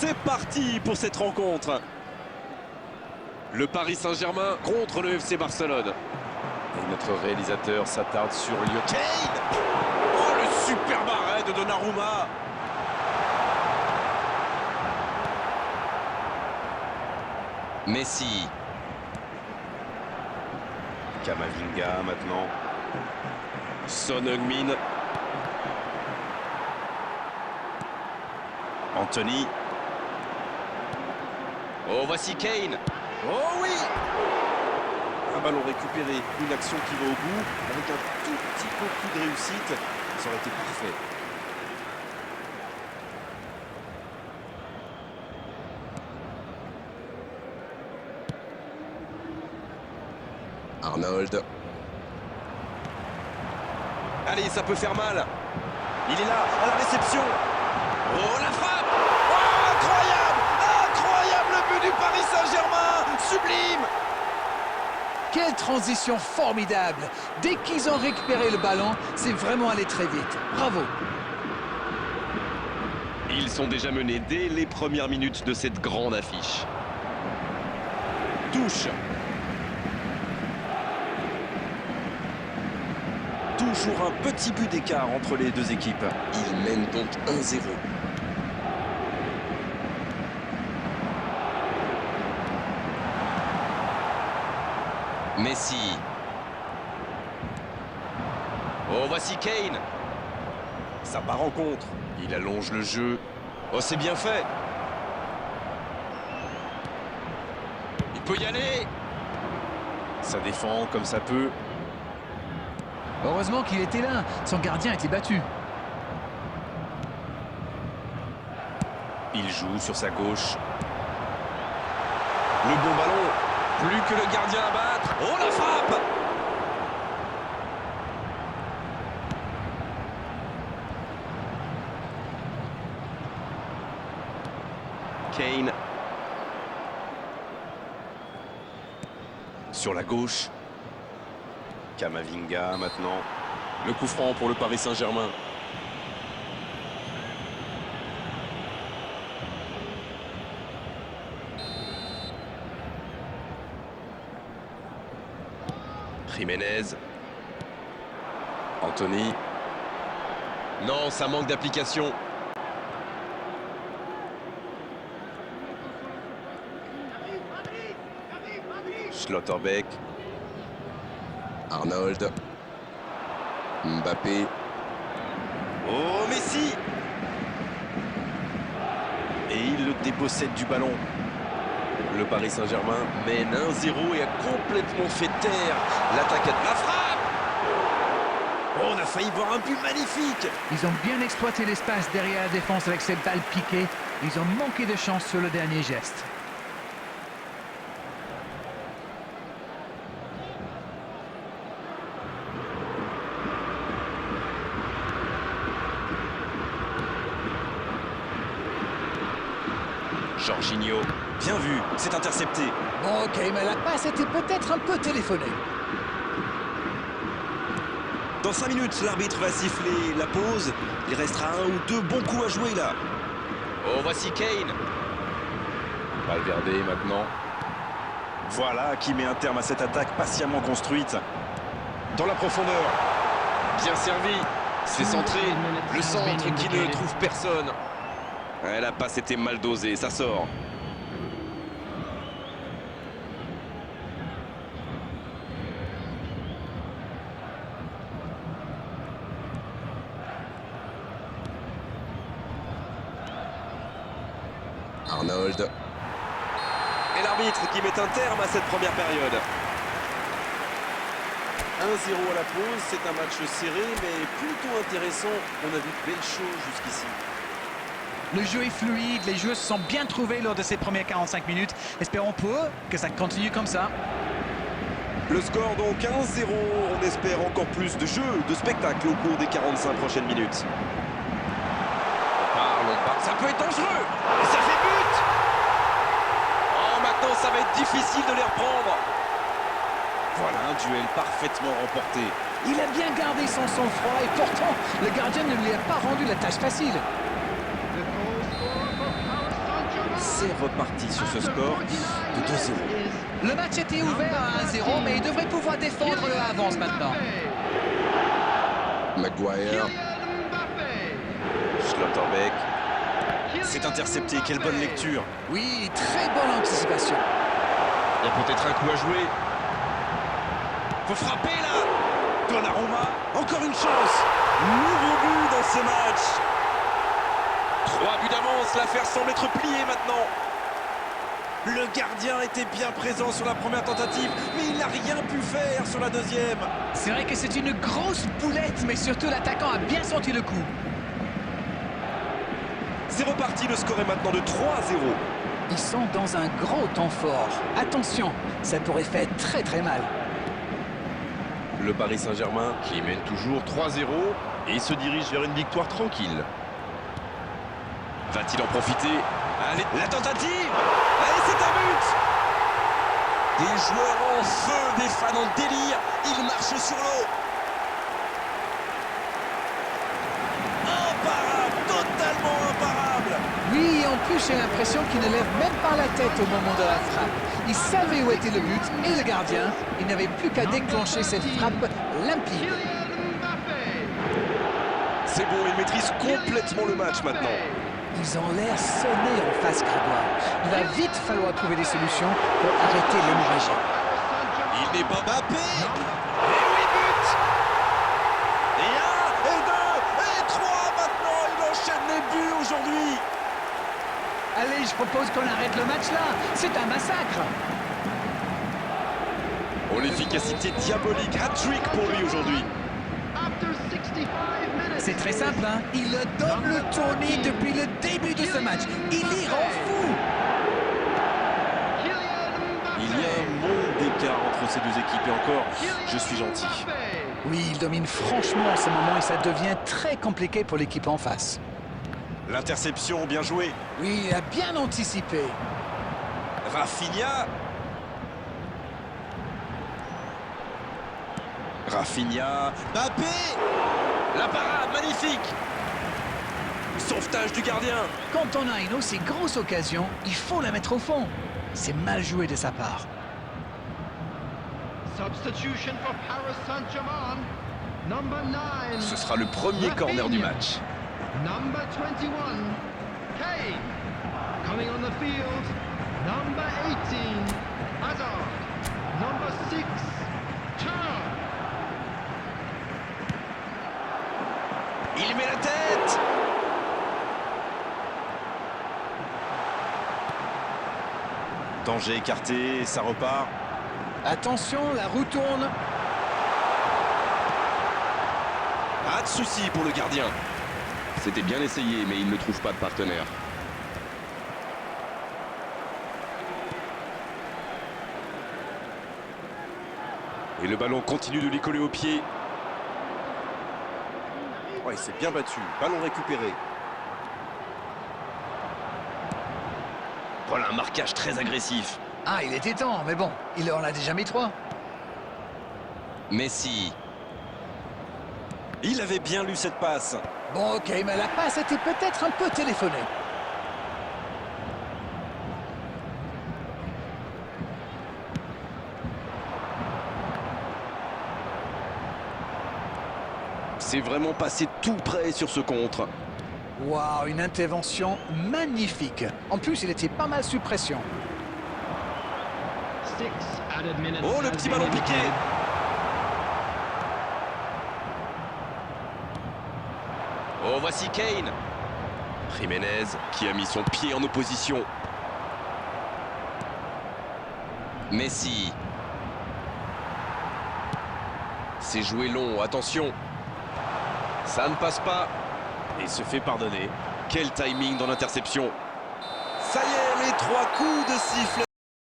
C'est parti pour cette rencontre. Le Paris Saint-Germain contre le FC Barcelone. Et notre réalisateur s'attarde sur Lionel Kane. Oh, le superbe arrêt de Donnarumma. Messi. Camavinga maintenant. Son Heung-min. Anthony. Oh, voici Kane. Oh oui! Un ballon récupéré, une action qui va au bout, avec un tout petit peu plus de réussite, ça aurait été parfait. Arnold. Allez, ça peut faire mal. Il est là, à la réception. Oh, la frappe! Oh, incroyable! Incroyable le but du Paris Saint-Germain! Sublime! Quelle transition formidable! Dès qu'ils ont récupéré le ballon, c'est vraiment allé très vite. Bravo! Ils sont déjà menés dès les premières minutes de cette grande affiche. Touche. Toujours un petit but d'écart entre les deux équipes. Ils mènent donc 1-0. Messi. Oh, voici Kane. Ça part en contre. Il allonge le jeu. Oh, c'est bien fait. Il peut y aller. Ça défend comme ça peut. Heureusement qu'il était là. Son gardien a été battu. Il joue sur sa gauche. Le bon ballon. Plus que le gardien à battre. Oh, la frappe! Kane. Sur la gauche. Camavinga maintenant. Le coup franc pour le Paris Saint-Germain. Jiménez. Anthony. Non, ça manque d'application. Schlotterbeck. Arnold. Mbappé. Oh, Messi! Et il le dépossède du ballon. Le Paris Saint-Germain mène 1-0 et a complètement fait taire l'attaque. La frappe! Oh, on a failli voir un but magnifique! Ils ont bien exploité l'espace derrière la défense avec ces balles piquées. Ils ont manqué de chance sur le dernier geste. Jorginho, bien vu, c'est intercepté. Bon, ok, mais la passe était peut-être un peu téléphonée. Dans 5 minutes, l'arbitre va siffler la pause. Il restera un ou deux bons coups à jouer là. Oh, voici Kane. Valverde maintenant. Voilà qui met un terme à cette attaque patiemment construite. Dans la profondeur. Bien servi. C'est centré. Le centre qui ne trouve personne. Ouais, la passe était mal dosée, ça sort. Arnold. Et l'arbitre qui met un terme à cette première période. 1-0 à la pause, c'est un match serré mais plutôt intéressant. On a vu de belles choses jusqu'ici. Le jeu est fluide, les joueurs se sont bien trouvés lors de ces premières 45 minutes. Espérons pour eux que ça continue comme ça. Le score donc 1-0. On espère encore plus de jeu, de spectacle au cours des 45 prochaines minutes. On parle. Ça peut être dangereux. Et ça fait but. Oh, maintenant ça va être difficile de les reprendre. Voilà un duel parfaitement remporté. Il a bien gardé son sang-froid et pourtant, le gardien ne lui a pas rendu la tâche facile. The goal scorer for Paris Saint-Germain. C'est reparti sur ce score de 2-0. Le match était ouvert à 1-0, mais il devrait pouvoir défendre le avance maintenant. Maguire. Schlotterbeck. C'est intercepté, quelle bonne lecture. Oui, très bonne anticipation. Il y a peut-être un coup à jouer. Faut frapper là. Donnarumma, encore une chance. Nouveau but dans ce match. 3 buts d'avance, l'affaire semble être pliée maintenant. Le gardien était bien présent sur la première tentative, mais il n'a rien pu faire sur la deuxième. C'est vrai que c'est une grosse boulette, mais surtout l'attaquant a bien senti le coup. C'est reparti, le score est maintenant de 3-0. Ils sont dans un gros temps fort. Attention, ça pourrait faire très mal. Le Paris Saint-Germain qui mène toujours 3-0 et se dirige vers une victoire tranquille. Va-t-il en profiter? Allez, la tentative! Allez, c'est un but! Des joueurs en feu, des fans en délire, ils marchent sur l'eau. Imparable, totalement imparable! Oui, en plus, j'ai l'impression qu'il ne lève même pas la tête au moment de la frappe. Il savait où était le but et le gardien. Il n'avait plus qu'à déclencher cette frappe limpide. C'est bon, il maîtrise complètement le match maintenant. Ils ont l'air sonnés en face, Grégoire. Il va vite falloir trouver des solutions pour arrêter l'hémorragie. Il n'est pas Mbappé. Et 8 buts. Et 1, et 2, et 3 maintenant. Il enchaîne les buts aujourd'hui. Allez, je propose qu'on arrête le match là. C'est un massacre. Oh, l'efficacité diabolique. Hat-trick pour lui aujourd'hui. C'est très simple, hein. Il donne le tournis depuis le début de ce match. Il y rend fou. Il y a un monde d'écart entre ces deux équipes et encore, je suis gentil. Oui, il domine franchement en ce moment et ça devient très compliqué pour l'équipe en face. L'interception, bien joué. Oui, il a bien anticipé. Rafinha. Mbappé. La parade, magnifique. Sauvetage du gardien. Quand on a une aussi grosse occasion, il faut la mettre au fond. C'est mal joué de sa part. Substitution for Paris Saint-Germain. Number 9. Ce sera le premier corner du match. Number 21. Kane. Coming on the field. Number 18. Hazard. Number 6. Turner. Il met la tête. Danger écarté, ça repart. Attention, la roue tourne. Pas de souci pour le gardien. C'était bien essayé, mais il ne trouve pas de partenaire. Et le ballon continue de lui coller au pied. Oh, il s'est bien battu. Ballon récupéré. Voilà un marquage très agressif. Ah, il était temps, mais bon, il en a déjà mis 3. Messi. Il avait bien lu cette passe. Bon, ok, mais la passe était peut-être un peu téléphonée. C'est vraiment passé tout près sur ce contre. Waouh, une intervention magnifique. En plus, il était pas mal sous pression. Oh, le petit ballon piqué. Oh, voici Kane. Jiménez qui a mis son pied en opposition. Messi. C'est joué long, attention. Ça ne passe pas. Et se fait pardonner. Quel timing dans l'interception. Ça y est, les 3 coups de sifflet.